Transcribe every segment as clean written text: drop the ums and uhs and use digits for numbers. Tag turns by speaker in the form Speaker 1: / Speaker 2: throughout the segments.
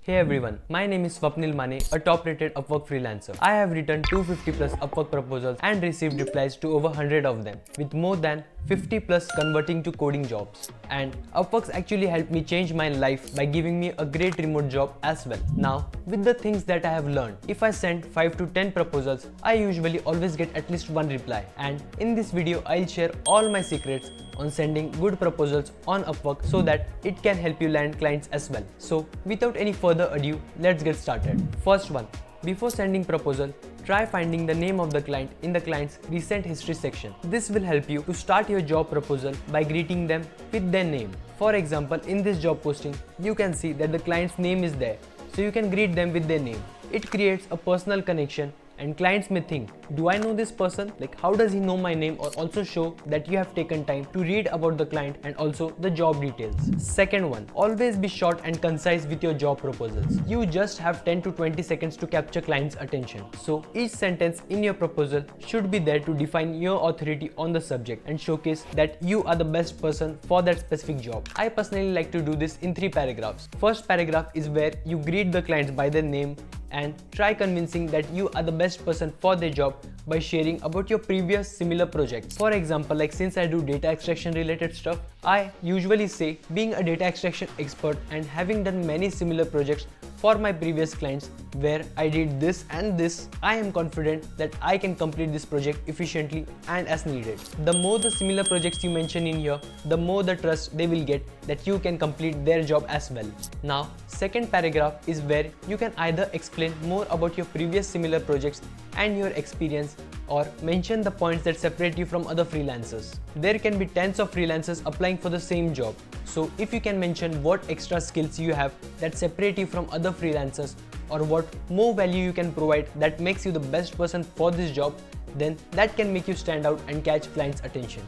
Speaker 1: Hey everyone, my name is Swapnil Mane, a top-rated Upwork freelancer. I have written 250 plus Upwork proposals and received replies to over 100 of them, with more than 50 plus converting to coding jobs. And Upwork's actually helped me change my life by giving me a great remote job as well. Now, with the things that I have learned, if I send 5 to 10 proposals, I usually always get at least one reply. And in this video, I'll share all my secrets on sending good proposals on Upwork so that it can help you land clients as well. So without any further ado, let's get started. First one, before sending proposal, try finding the name of the client in the client's recent history section. This will help you to start your job proposal by greeting them with their name. For example, in this job posting, you can see that the client's name is there, so you can greet them with their name. It creates a personal connection and clients may think, do I know this person? Like, how does he know my name? Or also show that you have taken time to read about the client and also the job details. Second one, always be short and concise with your job proposals. You just have 10 to 20 seconds to capture client's attention. So each sentence in your proposal should be there to define your authority on the subject and showcase that you are the best person for that specific job. I personally like to do this in 3 paragraphs. First paragraph is where you greet the clients by their name and try convincing that you are the best person for their job by sharing about your previous similar projects. For example, like since I do data extraction related stuff, I usually say being a data extraction expert and having done many similar projects for my previous clients where I did this and this, I am confident that I can complete this project efficiently and as needed. The more the similar projects you mention in here, the more the trust they will get that you can complete their job as well. Now, second paragraph is where you can either explain more about your previous similar projects and your experience or mention the points that separate you from other freelancers. There can be tens of freelancers applying for the same job. So if you can mention what extra skills you have that separate you from other freelancers or what more value you can provide that makes you the best person for this job, then that can make you stand out and catch clients' attention.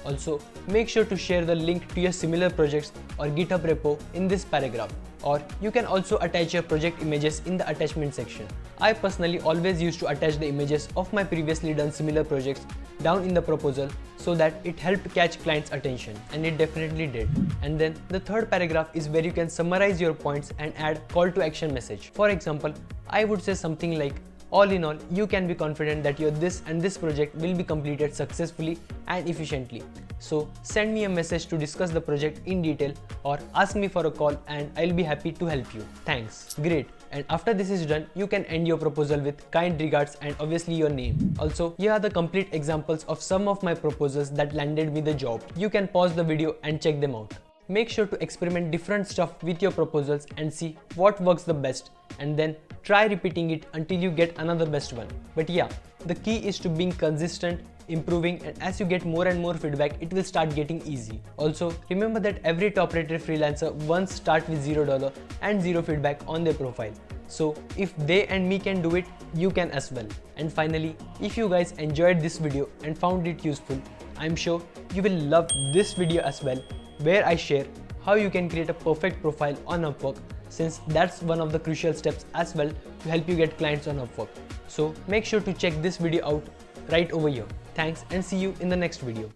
Speaker 1: Also, make sure to share the link to your similar projects or GitHub repo in this paragraph. Or you can also attach your project images in the attachment section. I personally always used to attach the images of my previously done similar projects down in the proposal so that it helped catch clients' attention, and it definitely did. And then the third paragraph is where you can summarize your points and add call to action message. For example, I would say something like, all in all, you can be confident that your this and this project will be completed successfully and efficiently. So send me a message to discuss the project in detail or ask me for a call and I'll be happy to help you. Thanks. Great. And after this is done, you can end your proposal with kind regards and obviously your name. Also, here are the complete examples of some of my proposals that landed me the job. You can pause the video and check them out. Make sure to experiment different stuff with your proposals and see what works the best, and then try repeating it until you get another best one. But yeah, the key is to being consistent, improving, and as you get more and more feedback, it will start getting easy. Also, remember that every top-rated freelancer once start with $0 and 0 feedback on their profile. So if they and me can do it, you can as well. And finally, if you guys enjoyed this video and found it useful, I'm sure you will love this video as well, where I share how you can create a perfect profile on Upwork, since that's one of the crucial steps as well to help you get clients on Upwork. So make sure to check this video out right over here. Thanks and see you in the next video.